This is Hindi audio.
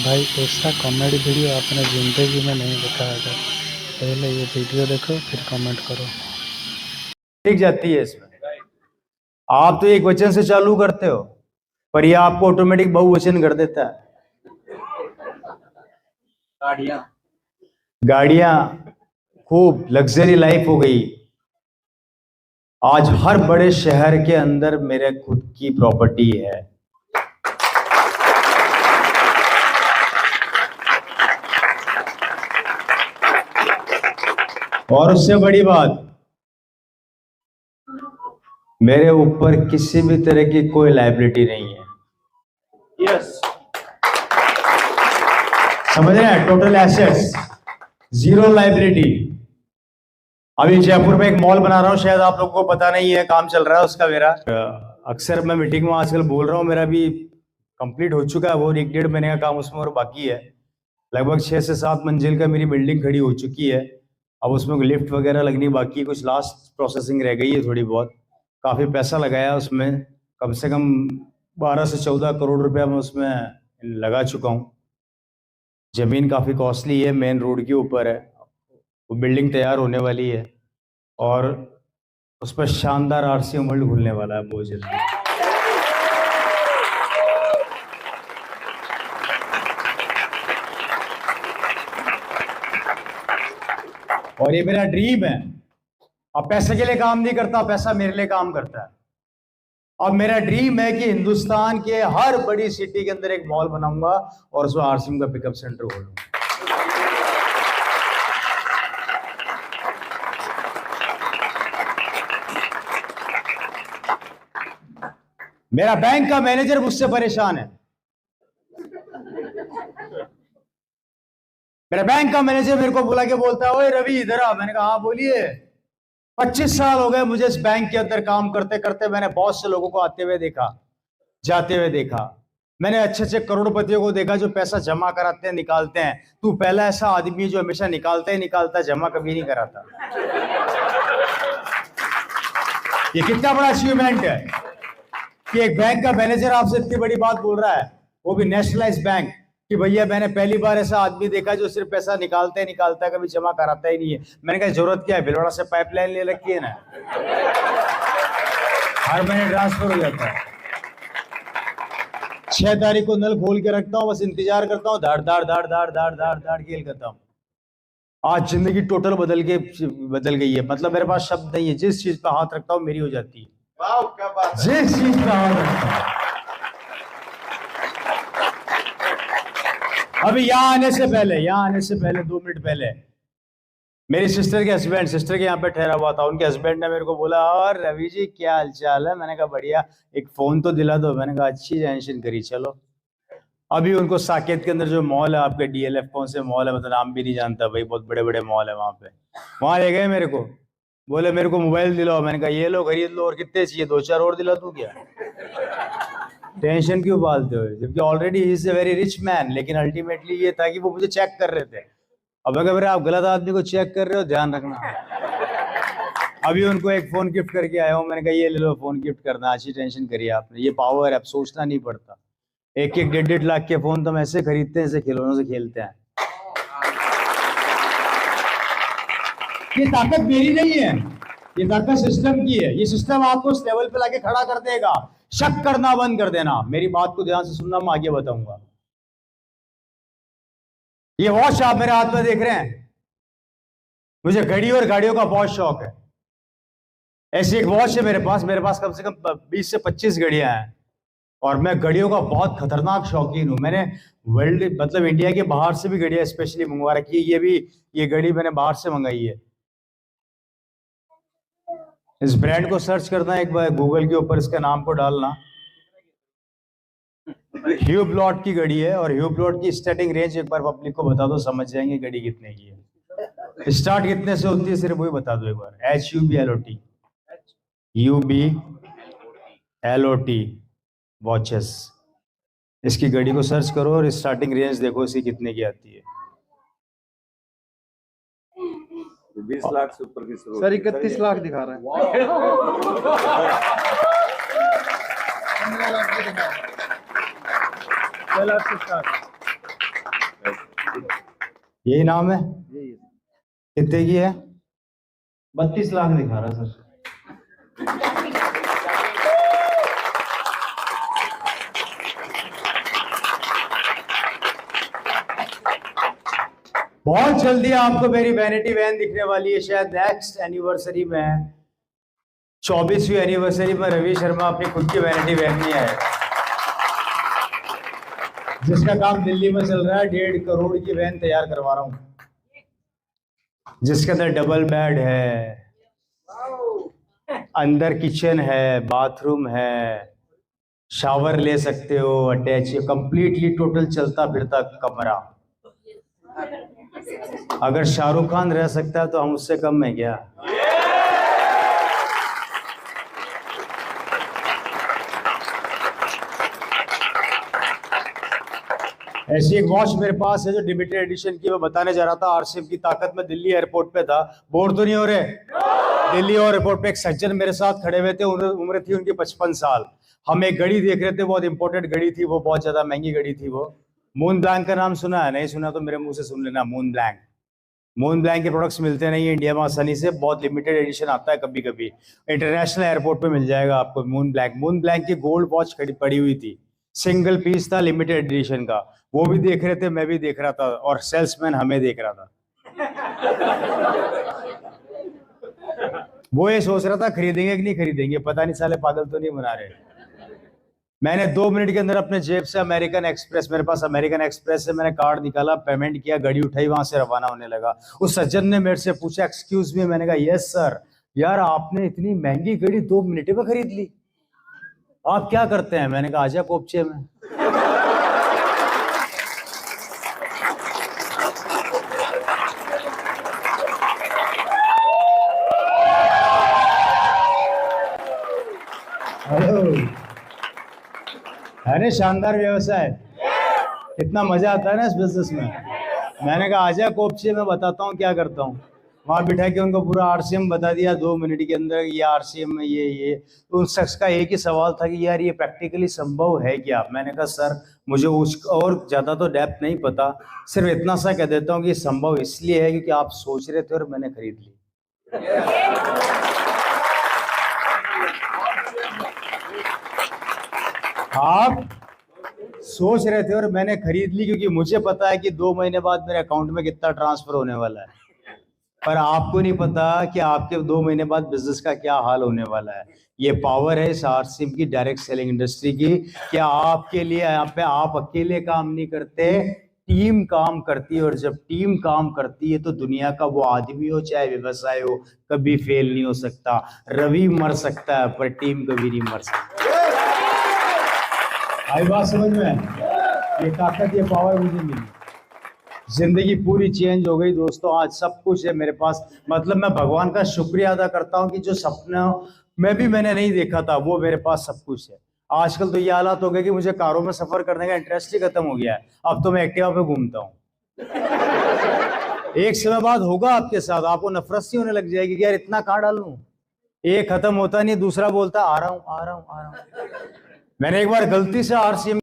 भाई ऐसा कॉमेडी वीडियो आपने ज़िंदगी में नहीं देखा होगा। पहले ये वीडियो देखो फिर कमेंट करो। दिख जाती है इसमें। आप तो एक वचन से चालू करते हो, पर ये आपको ऑटोमेटिक बहुवचन कर देता है। गाड़ियां खूब लग्जरी लाइफ हो गई। आज हर बड़े शहर के अंदर मेरे खुद की प्रॉपर्टी है। और उससे बड़ी बात, मेरे ऊपर किसी भी तरह की कोई लायबिलिटी नहीं है। यस, समझ रहे हैं? Total assets, zero liability. अभी जयपुर में एक मॉल बना रहा हूँ, शायद आप लोगों को पता नहीं है, काम चल रहा है उसका मेरा। अक्सर मैं मीटिंग में आजकल बोल रहा हूँ, मेरा भी कंप्लीट हो चुका है, वो 1-1.5 महीने का काम उसमें और बाकी है। लगभग 6 से 7 मंजिल का मेरी बिल्डिंग खड़ी हो चुकी है। अब उसमें लिफ्ट वगैरह लगनी बाकी है, कुछ लास्ट प्रोसेसिंग रह गई है थोड़ी बहुत। काफ़ी पैसा लगाया उसमें, कम से कम 12 से 14 करोड़ रुपया मैं उसमें लगा चुका हूँ। ज़मीन काफ़ी कॉस्टली है, मेन रोड के ऊपर है। वो बिल्डिंग तैयार होने वाली है और उस पर शानदार आरसी वर्ल्ड खुलने वाला है बहुत जल्दी। और ये मेरा ड्रीम है। अब पैसे के लिए काम नहीं करता, पैसा मेरे लिए काम करता है। अब मेरा ड्रीम है कि हिंदुस्तान के हर बड़ी सिटी के अंदर एक मॉल बनाऊंगा और उसमें आरसीएम का पिकअप सेंटर खोलूंगा। मेरा बैंक का मैनेजर मुझसे परेशान है। मेरा बैंक का मैनेजर मेरे को बुला के बोलता है, ओए रवि इधर आ। मैंने कहा हाँ बोलिए। 25 साल हो गए मुझे इस बैंक के अंदर काम करते करते। मैंने बहुत से लोगों को आते हुए देखा, जाते हुए देखा। मैंने अच्छे अच्छे करोड़पतियों को देखा जो पैसा जमा कराते हैं, निकालते हैं। तू पहला ऐसा आदमी जो हमेशा निकालता ही निकालता, जमा कभी नहीं कराता। ये कितना बड़ा अचीवमेंट है कि एक बैंक का मैनेजर आपसे इतनी बड़ी बात बोल रहा है, वो भी नेशनलाइज बैंक, कि भैया मैंने पहली बार ऐसा आदमी देखा जो सिर्फ पैसा निकालता ही निकालता है, कभी जमा कराता ही नहीं है। मैंने कहा जरूरत क्या है, भिलवाड़ा से पाइपलाइन ले रखी है ना, हर महीने ट्रांसफर हो जाता है। 6 तारीख को नल खोल के रखता हूँ, बस इंतजार करता हूँ, धाड़ धाड़ धाड़ धाड़ धाड़ धाड़ धाड़ खेल करता हूँ। आज जिंदगी टोटल बदल गई है। मतलब मेरे पास शब्द नहीं है, जिस चीज पे हाथ रखता हूँ मेरी हो जाती है। क्या बात है। जिस चीज पे हाथ रखता हूँ। अभी यहाँ आने से पहले 2 मिनट पहले मेरी सिस्टर के यहाँ पे ठहरा हुआ था। उनके हस्बैंड ने मेरे को बोला, और रवि जी क्या हालचाल है। मैंने कहा बढ़िया, एक फोन तो दिला दो। मैंने कहा अच्छी टेंशन करी, चलो। अभी उनको साकेत के अंदर जो मॉल है आपके, डीएलएफ कौन से मॉल है, मतलब नाम भी नहीं जानता भाई, बहुत बड़े बड़े मॉल है वहां पे। वहां ले गए मेरे को, बोले मेरे को मोबाइल दिलाओ। मैंने कहा ये लो खरीद लो, और कितने चाहिए, 2-4 और दिला दूं क्या। टेंशन क्यों पालते हो, जबकि already he is a very rich man. लेकिन अल्टीमेटली ये था कि वो मुझे चेक कर रहे थे। अब अगर आप गलत आदमी को चेक कर रहे हो, ध्यान रखना। अभी उनको एक फोन गिफ्ट करके आया हूँ। मैंने कहा ये ले लो फोन गिफ्ट करना, अच्छी टेंशन करी आपने। ये पावर है, अब सोचना नहीं पड़ता। 1-1, 1.5 लाख के फोन तो हम ऐसे खरीदते हैं, ऐसे खिलौनों से खेलते हैं। ये ताकत मेरी नहीं है, ये ताकत सिस्टम की है। ये सिस्टम आपको उस लेवल पे लाके खड़ा कर देगा। शक करना बंद कर देना। मेरी बात को ध्यान से सुनना, मैं आगे बताऊंगा। ये वॉच आप मेरे हाथ में देख रहे हैं, मुझे घड़ी और गाड़ियों का बहुत शौक है। ऐसी एक वॉच है मेरे पास कम से कम 20 से 25 घड़ियां हैं। और मैं घड़ियों का बहुत खतरनाक शौकीन हूं। मैंने वर्ल्ड मतलब इंडिया के बाहर से भी घड़ियां स्पेशली मंगवा रखी है। ये घड़ी मैंने बाहर से मंगाई है। इस ब्रांड को सर्च करना एक बार गूगल के ऊपर, इसका नाम को डालना। ह्यूब्लॉट की घड़ी है, और ह्यूब्लॉट की स्टार्टिंग रेंज एक बार पब्लिक को बता दो, समझ जाएंगे घड़ी कितने की है। स्टार्ट कितने से होती है सिर्फ वही बता दो एक बार। HUBLOT watches. इसकी घड़ी को सर्च करो और स्टार्टिंग रेंज देखो इसकी कितने की आती है। 20 लाख से ऊपर की शुरू सर 31 लाख दिखा रहा है। 15 लाख से स्टार्ट। यही नाम है? यही है। कितने की है? 32 लाख दिखा रहा है सर। बहुत जल्दी आपको मेरी वैनिटी वैन दिखने वाली है, शायद नेक्स्ट एनिवर्सरी में, 24वीं एनिवर्सरी में रवि शर्मा अपनी खुद की वैनिटी वैन में आए, जिसका काम दिल्ली में चल रहा है। 1.5 करोड़ की वैन तैयार करवा रहा हूं, जिसके अंदर डबल बेड है, अंदर किचन है, बाथरूम है, शावर ले सकते हो अटैच, कंप्लीटली टोटल चलता फिरता कमरा। अगर शाहरुख खान रह सकता है तो हम उससे कम है क्या? ऐसी एक वॉच मेरे पास है जो लिमिटेड एडिशन की, मैं बताने जा रहा था आरसीएम की ताकत में। दिल्ली एयरपोर्ट पे था, बोर तो नहीं हो रहे? दिल्ली एयरपोर्ट पे एक सज्जन मेरे साथ खड़े हुए थे, उम्र थी उनकी 55 साल। हम एक घड़ी देख रहे थे, बहुत इंपॉर्टेंट घड़ी थी वो, बहुत ज्यादा महंगी घड़ी थी वो। मून ब्लैंक का नाम सुना है? नहीं सुना तो मेरे मुंह से सुन लेना। मून ब्लैंक, मून ब्लैंक के प्रोडक्ट्स मिलते नहीं है इंडिया में आसानी से, बहुत लिमिटेड एडिशन आता है कभी कभी। इंटरनेशनल एयरपोर्ट पे मिल जाएगा आपको मून ब्लैंक। मून ब्लैंक की गोल्ड वॉच पड़ी हुई थी, सिंगल पीस था, लिमिटेड एडिशन का। वो भी देख रहे थे, मैं भी देख रहा था, और सेल्समैन हमें देख रहा था। वो ये सोच रहा था खरीदेंगे कि नहीं खरीदेंगे, पता नहीं साले पागल तो नहीं बना रहे। मैंने 2 मिनट के अंदर अपने जेब से अमेरिकन एक्सप्रेस, मेरे पास अमेरिकन एक्सप्रेस से मैंने कार्ड निकाला, पेमेंट किया, गाड़ी उठाई, वहां से रवाना होने लगा। उस सज्जन ने मेरे से पूछा एक्सक्यूज मी, मैंने कहा यस सर। यार आपने इतनी महंगी गाड़ी 2 मिनट में खरीद ली, आप क्या करते हैं? मैंने कहा आजा कोपचे में। अरे शानदार व्यवसाय, कितना मजा आता है ना इस बिजनेस में। मैंने कहा आजा कोपचे में, बताता हूँ क्या करता हूँ। वहां बिठा के उनको पूरा आरसीएम बता दिया 2 मिनट के अंदर, ये आरसीएम में ये। तो उन शख्स का एक ही सवाल था कि यार ये प्रैक्टिकली संभव है क्या? मैंने कहा सर मुझे और ज्यादा तो डेप्थ नहीं पता, सिर्फ इतना सा कह देता हूँ कि संभव इसलिए है क्योंकि आप सोच रहे थे और मैंने खरीद ली। आप सोच रहे थे और मैंने खरीद ली क्योंकि मुझे पता है कि 2 महीने बाद मेरे अकाउंट में कितना ट्रांसफर होने वाला है, पर आपको नहीं पता कि आपके 2 महीने बाद बिजनेस का क्या हाल होने वाला है। ये पावर है इस आरसीएम की, डायरेक्ट सेलिंग इंडस्ट्री की। क्या आपके लिए यहाँ पे आप अकेले काम नहीं करते, टीम काम करती है, और जब टीम काम करती है तो दुनिया का वो आदमी हो चाहे व्यवसाय हो, कभी फेल नहीं हो सकता। रवि मर सकता है पर टीम कभी नहीं मर सकती। आई बात समझ में? ये ताकत, ये पावर मुझे मिली, जिंदगी पूरी चेंज हो गई दोस्तों। आज सब कुछ है मेरे पास, मतलब मैं भगवान का शुक्रिया अदा करता हूँ कि जो सपना मैंने नहीं देखा था वो मेरे पास सब कुछ है। आजकल तो ये हालात हो गए कि मुझे कारों में सफर करने का इंटरेस्ट ही खत्म हो गया है, अब तो मैं एक्टिवा पे घूमता हूँ। एक समय बाद होगा आपके साथ, आपको नफरत सी होने लग जाएगी कि यार इतना कहाँ डालूं। एक खत्म होता नहीं, दूसरा बोलता आ रहा हूँ आ रहा हूँ आ रहा हूँ। मैंने एक बार गलती से आरसीएम